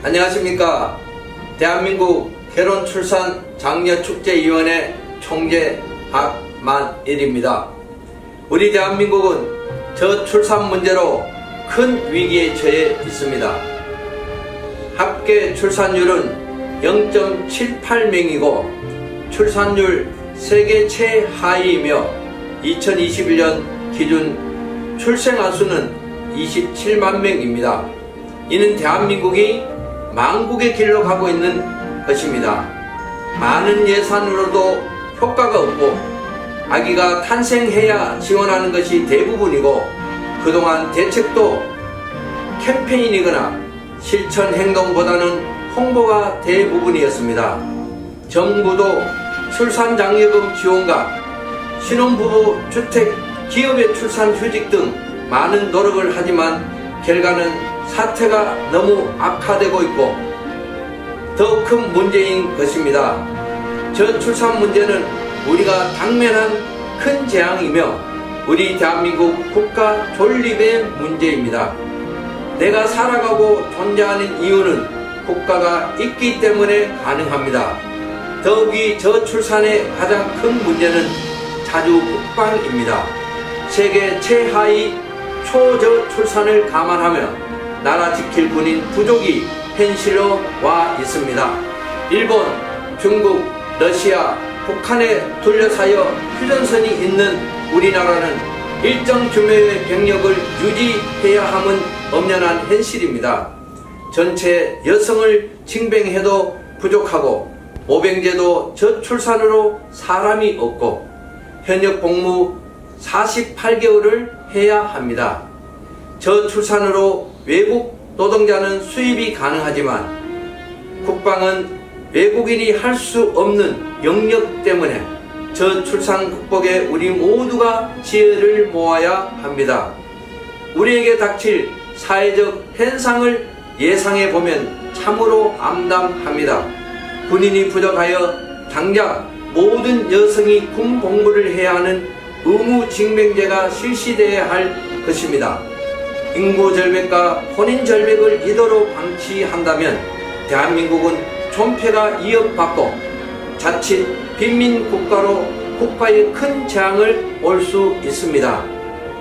안녕하십니까. 대한민국 결혼출산 장려축제위원회 총재 박만일입니다. 우리 대한민국은 저출산 문제로 큰 위기에 처해 있습니다. 합계 출산율은 0.78명이고 출산율 세계 최하위이며 2021년 기준 출생아 수는 27만 명입니다. 이는 대한민국이 망국의 길로 가고 있는 것입니다. 많은 예산으로도 효과가 없고 아기가 탄생해야 지원하는 것이 대부분이고 그동안 대책도 캠페인이거나 실천 행동보다는 홍보가 대부분이었습니다. 정부도 출산장려금 지원과 신혼부부 주택, 기업의 출산휴직 등 많은 노력을 하지만 결과는 사태가 너무 악화되고 있고 더 큰 문제인 것입니다. 저출산 문제는 우리가 당면한 큰 재앙이며 우리 대한민국 국가 존립의 문제입니다. 내가 살아가고 존재하는 이유는 국가가 있기 때문에 가능합니다. 더욱이 저출산의 가장 큰 문제는 자주 국방입니다. 세계 최하위 초저출산을 감안하며 나라 지킬 군인 부족이 현실로 와 있습니다. 일본, 중국, 러시아, 북한에 둘러싸여 휴전선이 있는 우리나라는 일정 규모의 병력을 유지해야 함은 엄연한 현실입니다. 전체 여성을 징병해도 부족하고 모병제도 저출산으로 사람이 없고 현역 복무 48개월을 해야 합니다. 저출산으로 외국 노동자는 수입이 가능하지만 국방은 외국인이 할 수 없는 영역 때문에 저출산 극복에 우리 모두가 지혜를 모아야 합니다. 우리에게 닥칠 사회적 현상을 예상해 보면 참으로 암담합니다. 군인이 부족하여 당장 모든 여성이 군 복무를 해야 하는 의무징병제가 실시되어야 할 것입니다. 인구절벽과 혼인절벽을 이도록 방치한다면 대한민국은 존폐가 이어받고 자칫 빈민국가로 국가의 큰 재앙을 올 수 있습니다.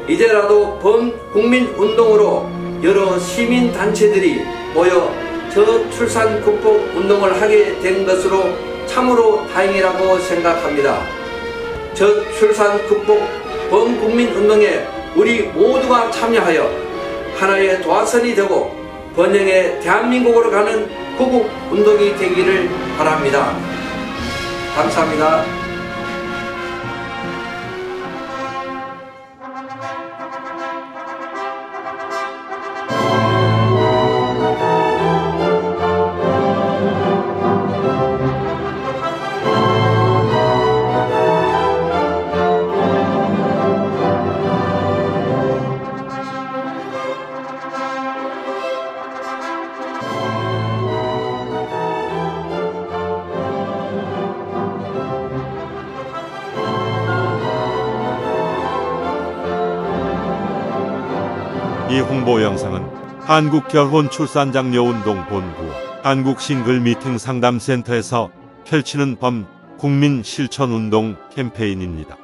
이제라도 범국민운동으로 여러 시민단체들이 모여 저출산 극복 운동을 하게 된 것으로 참으로 다행이라고 생각합니다. 저출산 극복 범국민운동에 우리 모두가 참여하여 하나의 도화선이 되고 번영의 대한민국으로 가는 구국운동이 되기를 바랍니다. 감사합니다. 이 홍보 영상은 한국결혼출산장려운동본부 한국싱글미팅 상담센터에서 펼치는 범국민실천운동 캠페인입니다.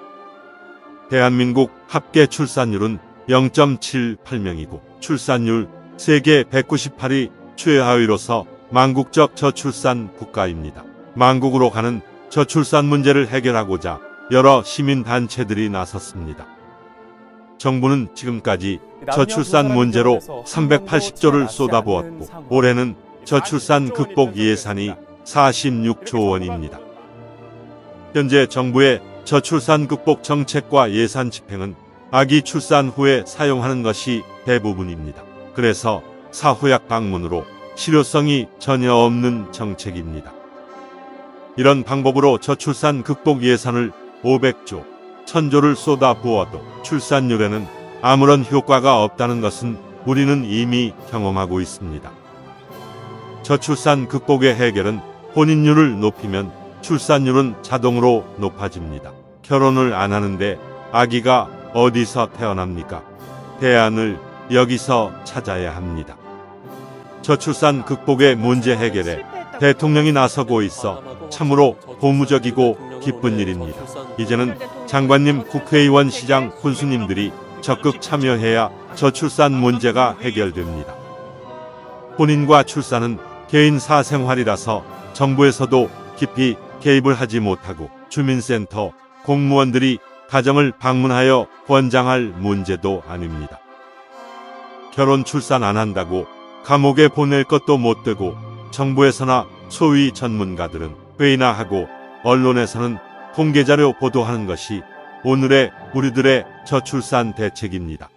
대한민국 합계 출산율은 0.78명이고 출산율 세계 198위 최하위로서 망국적 저출산 국가입니다. 망국으로 가는 저출산 문제를 해결하고자 여러 시민단체들이 나섰습니다. 정부는 지금까지 저출산 문제로 380조를 쏟아부었고 올해는 저출산 극복 예산이 46조 원입니다. 현재 정부의 저출산 극복 정책과 예산 집행은 아기 출산 후에 사용하는 것이 대부분입니다. 그래서 사후약 방문으로 실효성이 전혀 없는 정책입니다. 이런 방법으로 저출산 극복 예산을 500조, 1000조를 쏟아부어도 출산율에는 아무런 효과가 없다는 것은 우리는 이미 경험하고 있습니다. 저출산 극복의 해결은 혼인율을 높이면 출산율은 자동으로 높아집니다. 결혼을 안 하는데 아기가 어디서 태어납니까? 대안을 여기서 찾아야 합니다. 저출산 극복의 문제 해결에 대통령이 나서고 있어 참으로 고무적이고 기쁜 일입니다. 이제는 장관님, 국회의원, 시장, 군수님들이 적극 참여해야 저출산 문제가 해결됩니다. 혼인과 출산은 개인 사생활이라서 정부에서도 깊이 개입을 하지 못하고 주민센터, 공무원들이 가정을 방문하여 권장할 문제도 아닙니다. 결혼 출산 안 한다고 감옥에 보낼 것도 못 되고 정부에서나 소위 전문가들은 회의나 하고 언론에서는 공개자료 보도하는 것이 오늘의 우리들의 저출산 대책입니다.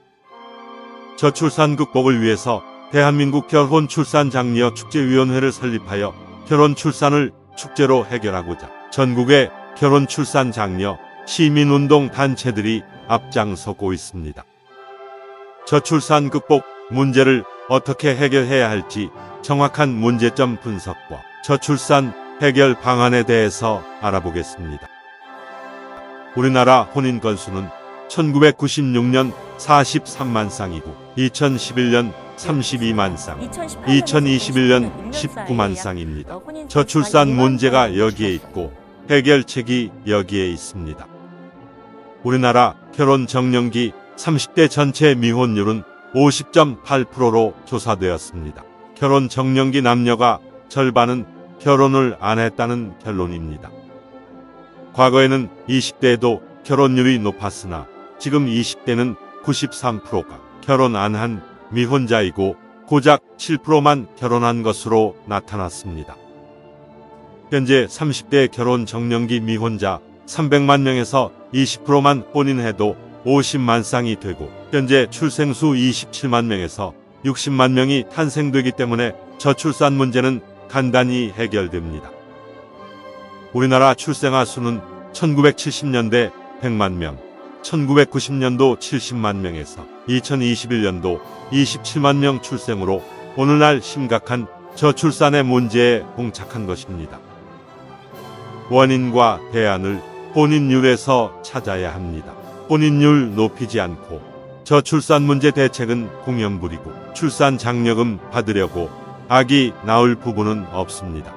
저출산 극복을 위해서 대한민국 결혼 출산 장려 축제위원회를 설립하여 결혼 출산을 축제로 해결하고자 전국의 결혼 출산 장려 시민운동 단체들이 앞장서고 있습니다. 저출산 극복 문제를 어떻게 해결해야 할지 정확한 문제점 분석과 저출산 해결 방안에 대해서 알아보겠습니다. 우리나라 혼인 건수는 1996년 43만 쌍이고 2011년 32만 쌍, 2021년 19만 쌍입니다. 저출산 문제가 여기에 있고 해결책이 여기에 있습니다. 우리나라 결혼 적령기 30대 전체 미혼율은 50.8%로 조사되었습니다. 결혼 적령기 남녀가 절반은 결혼을 안 했다는 결론입니다. 과거에는 20대에도 결혼율이 높았으나 지금 20대는 93%가 결혼 안 한 미혼자이고 고작 7%만 결혼한 것으로 나타났습니다. 현재 30대 결혼 적령기 미혼자 300만 명에서 20%만 혼인해도 50만 쌍이 되고 현재 출생수 27만 명에서 60만 명이 탄생되기 때문에 저출산 문제는 간단히 해결됩니다. 우리나라 출생아 수는 1970년대 100만 명, 1990년도 70만 명에서 2021년도 27만 명 출생으로 오늘날 심각한 저출산의 문제에 봉착한 것입니다. 원인과 대안을 혼인율에서 찾아야 합니다. 혼인율 높이지 않고 저출산 문제 대책은 공연부리고 출산 장려금 받으려고 아기 낳을 부부는 없습니다.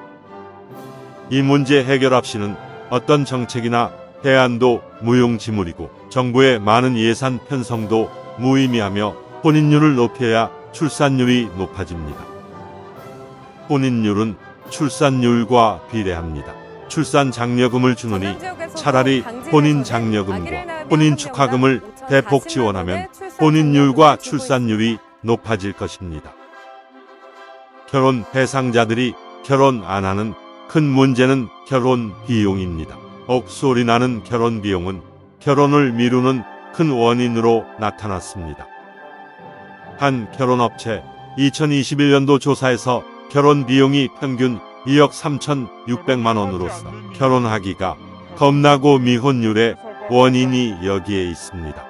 이 문제 해결 없이는 어떤 정책이나 대안도 무용지물이고 정부의 많은 예산 편성도 무의미하며 혼인율을 높여야 출산율이 높아집니다. 혼인율은 출산율과 비례합니다. 출산 장려금을 주느니 차라리 혼인 장려금과 혼인 축하금을 대폭 지원하면 혼인율과 출산율이 높아질 것입니다. 결혼 대상자들이 결혼 안 하는 큰 문제는 결혼 비용입니다. 억소리 나는 결혼 비용은 결혼을 미루는 큰 원인으로 나타났습니다. 한 결혼업체 2021년도 조사에서 결혼 비용이 평균 2억 3,600만 원으로서 결혼하기가 겁나고 미혼율의 원인이 여기에 있습니다.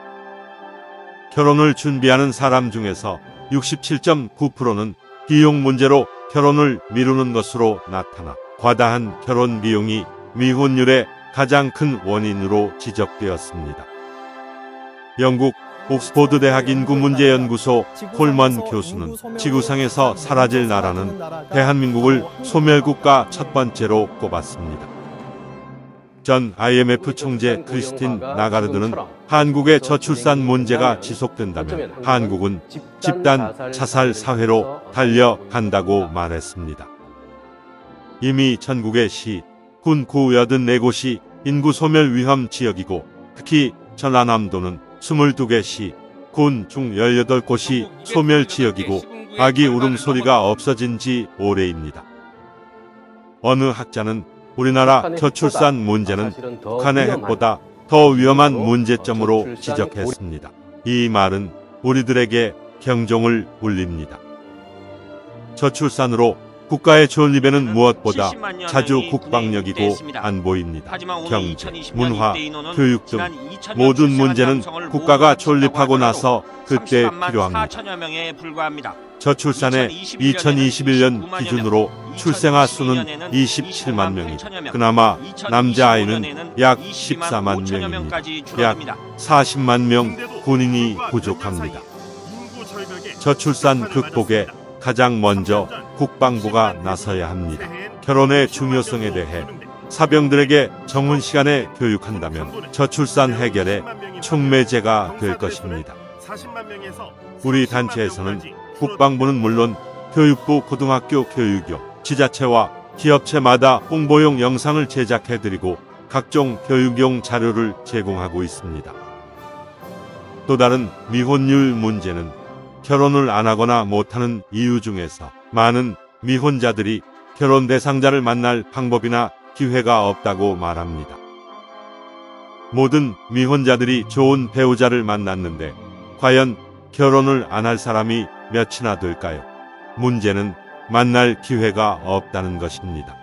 결혼을 준비하는 사람 중에서 67.9%는 비용 문제로 결혼을 미루는 것으로 나타나 과다한 결혼 비용이 미혼율의 가장 큰 원인으로 지적되었습니다. 영국 옥스포드 대학 인구문제연구소 콜먼 교수는 지구상에서 사라질 나라는 대한민국을 소멸국가 첫 번째로 꼽았습니다. 전 IMF 총재 크리스틴 나가르드는 한국의 저출산 문제가 지속된다면 한국은 집단 자살 사회로 달려간다고 말했습니다. 이미 전국의 시, 군 구 84곳이 인구 소멸 위험 지역이고 특히 전라남도는 22개 시, 군 중 18곳이 소멸 지역이고 아기 울음소리가 없어진 지 오래입니다. 어느 학자는 우리나라 저출산 문제는 북한의 핵보다 더 위험한 문제점으로 지적했습니다. 이 말은 우리들에게 경종을 울립니다. 저출산으로 국가의 존립에는 무엇보다 자주 국방력이고 안보입니다. 경제, 문화, 교육 등 모든 문제는 국가가 존립하고 나서 그때 필요합니다. 저출산의 2021년 기준으로 출생아 수는 27만 명이고 그나마 남자아이는 약 14만 명입니다. 약 40만 명 군인이 부족합니다. 저출산 극복에 가장 먼저 국방부가 나서야 합니다. 결혼의 중요성에 대해 사병들에게 정훈 시간에 교육한다면 저출산 해결의 촉매제가 될 것입니다. 우리 단체에서는 국방부는 물론 교육부, 고등학교 교육용, 지자체와 기업체마다 홍보용 영상을 제작해드리고 각종 교육용 자료를 제공하고 있습니다. 또 다른 미혼율 문제는 결혼을 안 하거나 못하는 이유 중에서 많은 미혼자들이 결혼 대상자를 만날 방법이나 기회가 없다고 말합니다. 모든 미혼자들이 좋은 배우자를 만났는데 과연 결혼을 안 할 사람이 몇이나 될까요? 문제는 만날 기회가 없다는 것입니다.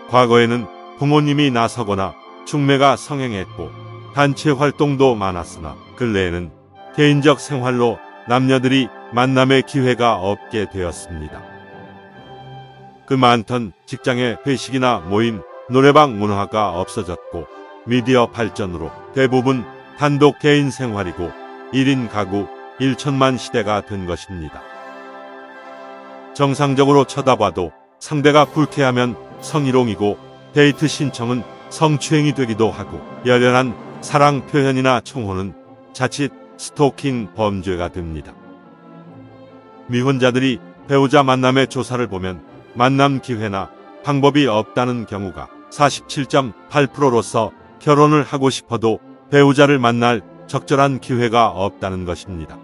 과거에는 부모님이 나서거나 중매가 성행했고 단체 활동도 많았으나 근래에는 개인적 생활로 남녀들이 만남의 기회가 없게 되었습니다. 그 많던 직장의 회식이나 모임, 노래방 문화가 없어졌고 미디어 발전으로 대부분 단독 개인 생활이고 1인 가구 1천만 시대가 된 것입니다. 정상적으로 쳐다봐도 상대가 불쾌하면 성희롱이고 데이트 신청은 성추행이 되기도 하고 열렬한 사랑 표현이나 청혼은 자칫 스토킹 범죄가 됩니다. 미혼자들이 배우자 만남의 조사를 보면 만남 기회나 방법이 없다는 경우가 47.8%로서 결혼을 하고 싶어도 배우자를 만날 적절한 기회가 없다는 것입니다.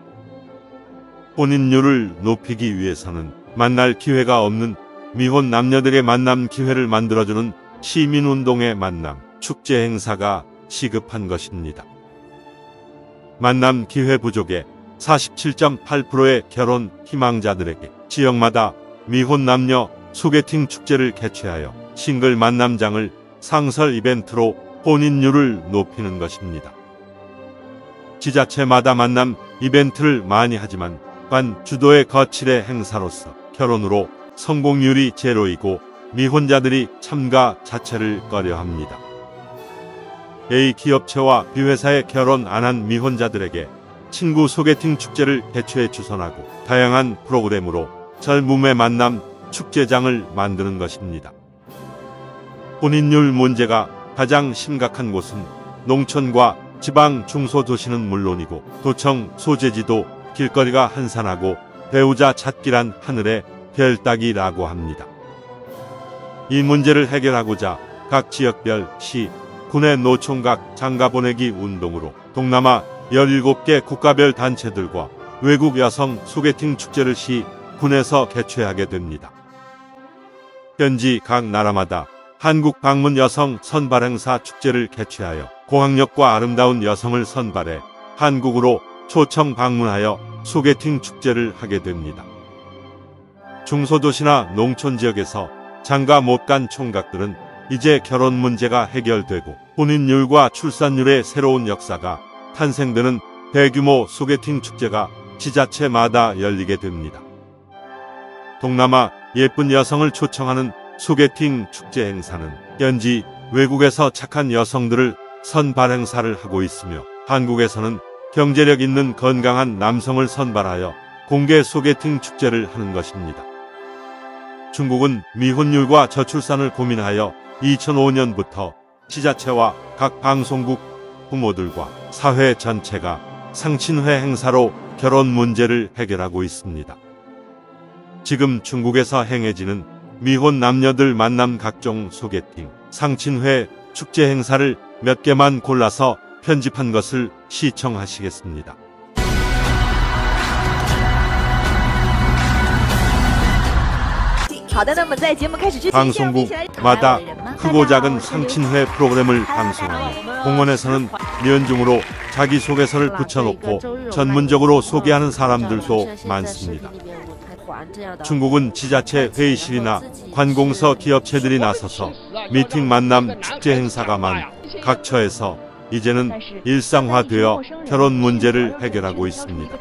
혼인율을 높이기 위해서는 만날 기회가 없는 미혼 남녀들의 만남 기회를 만들어주는 시민운동의 만남, 축제 행사가 시급한 것입니다. 만남 기회 부족의 47.8%의 결혼 희망자들에게 지역마다 미혼 남녀 소개팅 축제를 개최하여 싱글 만남장을 상설 이벤트로 혼인율을 높이는 것입니다. 지자체마다 만남 이벤트를 많이 하지만 관 주도의 거칠의 행사로서 결혼으로 성공률이 제로이고 미혼자들이 참가 자체를 꺼려합니다. A 기업체와 B회사에 결혼 안 한 미혼자들에게 친구 소개팅 축제를 개최해 주선하고 다양한 프로그램으로 젊음의 만남 축제장을 만드는 것입니다. 혼인율 문제가 가장 심각한 곳은 농촌과 지방 중소도시는 물론이고 도청 소재지도 길거리가 한산하고 배우자 찾기란 하늘의 별 따기라고 합니다. 이 문제를 해결하고자 각 지역별 시, 군의 노총각 장가보내기 운동으로 동남아 17개 국가별 단체들과 외국 여성 소개팅 축제를 시, 군에서 개최하게 됩니다. 현지 각 나라마다 한국 방문 여성 선발 행사 축제를 개최하여 고학력과 아름다운 여성을 선발해 한국으로 초청 방문하여 소개팅 축제를 하게 됩니다. 중소도시나 농촌 지역에서 장가 못 간 총각들은 이제 결혼 문제가 해결되고 혼인율과 출산율의 새로운 역사가 탄생되는 대규모 소개팅 축제가 지자체마다 열리게 됩니다. 동남아 예쁜 여성을 초청하는 소개팅 축제 행사는 현지 외국에서 착한 여성들을 선발 행사를 하고 있으며 한국에서는 경제력 있는 건강한 남성을 선발하여 공개 소개팅 축제를 하는 것입니다. 중국은 미혼율과 저출산을 고민하여 2005년부터 지자체와 각 방송국 부모들과 사회 전체가 상친회 행사로 결혼 문제를 해결하고 있습니다. 지금 중국에서 행해지는 미혼 남녀들 만남 각종 소개팅, 상친회, 축제 행사를 몇 개만 골라서 편집한 것을 시청하시겠습니다. 방송국마다 크고 작은 상친회 프로그램을 방송하며 공원에서는 면중으로 자기소개서를 붙여놓고 전문적으로 소개하는 사람들도 많습니다. 중국은 지자체 회의실이나 관공서 기업체들이 나서서 미팅 만남 축제 행사가 많은 각 처에서 이제는 일상화되어 결혼 문제를 해결하고 있습니다.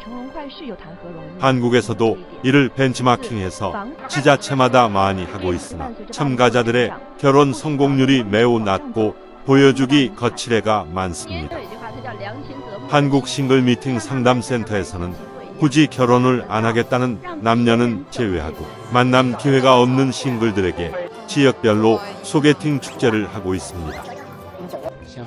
한국에서도 이를 벤치마킹해서 지자체마다 많이 하고 있으나 참가자들의 결혼 성공률이 매우 낮고 보여주기 거칠애가 많습니다. 한국 싱글 미팅 상담센터에서는 굳이 결혼을 안 하겠다는 남녀는 제외하고 만남 기회가 없는 싱글들에게 지역별로 소개팅 축제를 하고 있습니다.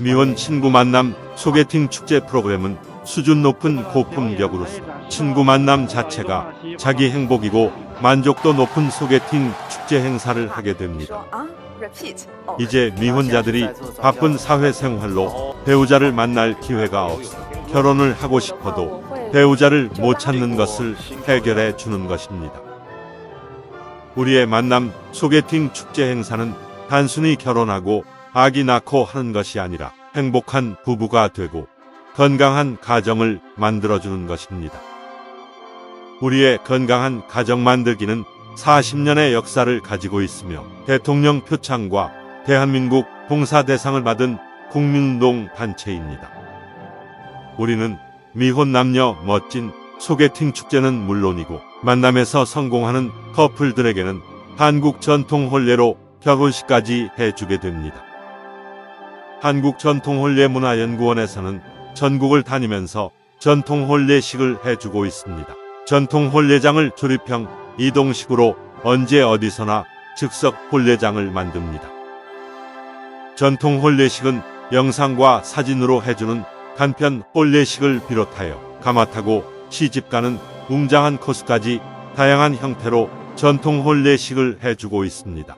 미혼 친구 만남 소개팅 축제 프로그램은 수준 높은 고품격으로서 친구 만남 자체가 자기 행복이고 만족도 높은 소개팅 축제 행사를 하게 됩니다. 이제 미혼자들이 바쁜 사회생활로 배우자를 만날 기회가 없어 결혼을 하고 싶어도 배우자를 못 찾는 것을 해결해 주는 것입니다. 우리의 만남 소개팅 축제 행사는 단순히 결혼하고 아기 낳고 하는 것이 아니라 행복한 부부가 되고 건강한 가정을 만들어주는 것입니다. 우리의 건강한 가정 만들기는 40년의 역사를 가지고 있으며 대통령 표창과 대한민국 봉사대상을 받은 국민운동 단체입니다. 우리는 미혼 남녀 멋진 소개팅 축제는 물론이고 만남에서 성공하는 커플들에게는 한국 전통 혼례로 결혼식까지 해주게 됩니다. 한국전통혼례문화연구원에서는 전국을 다니면서 전통혼례식을 해주고 있습니다. 전통혼례장을 조립형 이동식으로 언제 어디서나 즉석 혼례장을 만듭니다. 전통혼례식은 영상과 사진으로 해주는 간편 혼례식을 비롯하여 가마타고 시집가는 웅장한 코스까지 다양한 형태로 전통혼례식을 해주고 있습니다.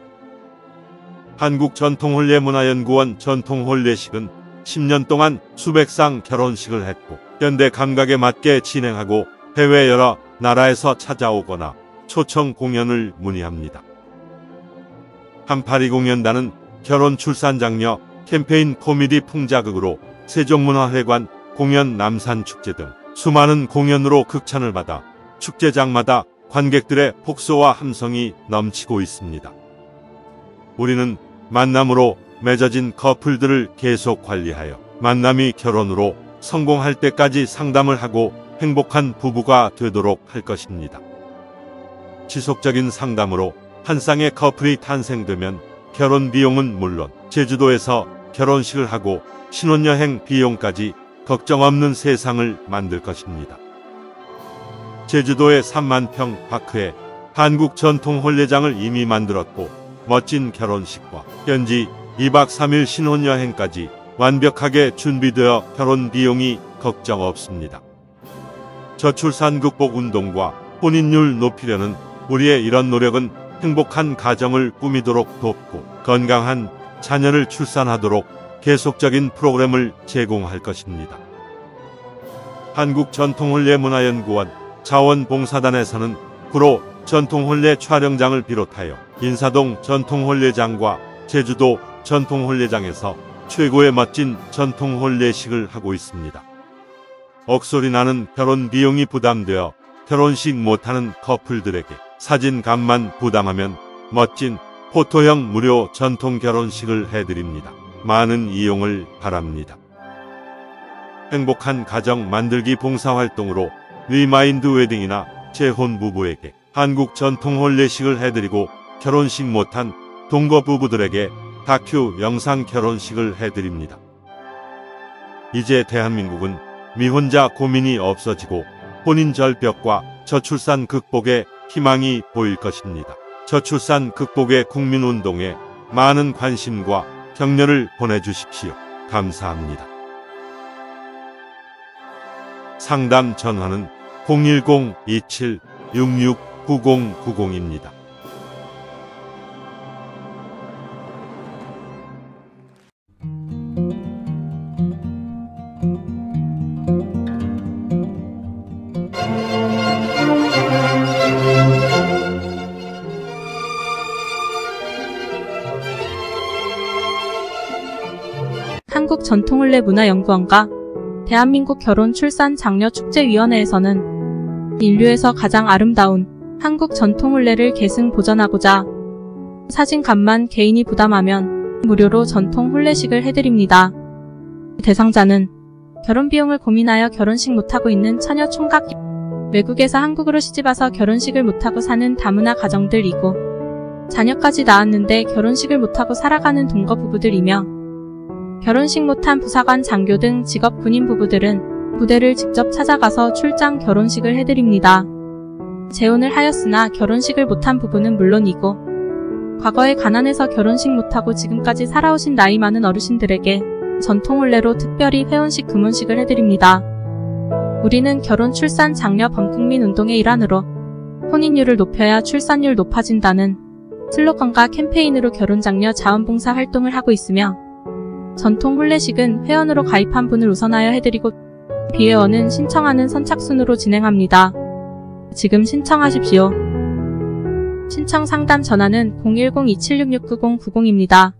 한국전통혼례문화연구원 전통혼례식은 10년 동안 수백 상 결혼식을 했고 현대 감각에 맞게 진행하고 해외 여러 나라에서 찾아오거나 초청 공연을 문의합니다. 3820연단은 결혼 출산 장려 캠페인 코미디 풍자극으로 세종문화회관 공연 남산축제 등 수많은 공연으로 극찬을 받아 축제장마다 관객들의 폭소와 함성이 넘치고 있습니다. 우리는 만남으로 맺어진 커플들을 계속 관리하여 만남이 결혼으로 성공할 때까지 상담을 하고 행복한 부부가 되도록 할 것입니다. 지속적인 상담으로 한 쌍의 커플이 탄생되면 결혼 비용은 물론 제주도에서 결혼식을 하고 신혼여행 비용까지 걱정 없는 세상을 만들 것입니다. 제주도의 3만 평 파크에 한국 전통 혼례장을 이미 만들었고 멋진 결혼식과 현지 2박 3일 신혼여행까지 완벽하게 준비되어 결혼 비용이 걱정 없습니다. 저출산 극복 운동과 혼인율 높이려는 우리의 이런 노력은 행복한 가정을 꾸미도록 돕고 건강한 자녀를 출산하도록 계속적인 프로그램을 제공할 것입니다. 한국전통혼례문화연구원 자원봉사단에서는 구로 전통혼례 촬영장을 비롯하여 인사동 전통혼례장과 제주도 전통혼례장에서 최고의 멋진 전통혼례식을 하고 있습니다. 억소리 나는 결혼 비용이 부담되어 결혼식 못하는 커플들에게 사진값만 부담하면 멋진 포토형 무료 전통 결혼식을 해드립니다. 많은 이용을 바랍니다. 행복한 가정 만들기 봉사활동으로 리마인드 웨딩이나 재혼 부부에게 한국 전통 혼례식을 해드리고 결혼식 못한 동거 부부들에게 다큐 영상 결혼식을 해드립니다. 이제 대한민국은 미혼자 고민이 없어지고 혼인 절벽과 저출산 극복에 희망이 보일 것입니다. 저출산 극복의 국민운동에 많은 관심과 격려를 보내주십시오. 감사합니다. 상담 전화는 010-2766-9090입니다. 한국전통혼례문화연구원과 대한민국 결혼출산장려축제위원회에서는 인류에서 가장 아름다운 한국 전통혼례를 계승 보존하고자 사진값만 개인이 부담하면 무료로 전통 혼례식을 해드립니다. 대상자는 결혼비용을 고민하여 결혼식 못하고 있는 처녀 총각, 외국에서 한국으로 시집와서 결혼식을 못하고 사는 다문화 가정들이고 자녀까지 낳았는데 결혼식을 못하고 살아가는 동거 부부들이며 결혼식 못한 부사관, 장교 등 직업 군인 부부들은 부대를 직접 찾아가서 출장 결혼식을 해드립니다. 재혼을 하였으나 결혼식을 못한 부부는 물론이고 과거에 가난해서 결혼식 못하고 지금까지 살아오신 나이 많은 어르신들에게 전통혼례로 특별히 회원식 금혼식을 해드립니다. 우리는 결혼, 출산, 장려, 범국민 운동의 일환으로 혼인율을 높여야 출산율 높아진다는 슬로건과 캠페인으로 결혼장려 자원봉사 활동을 하고 있으며 전통혼례식은 회원으로 가입한 분을 우선하여 해드리고 비회원은 신청하는 선착순으로 진행합니다. 지금 신청하십시오. 신청 상담 전화는 010-2766-9090입니다.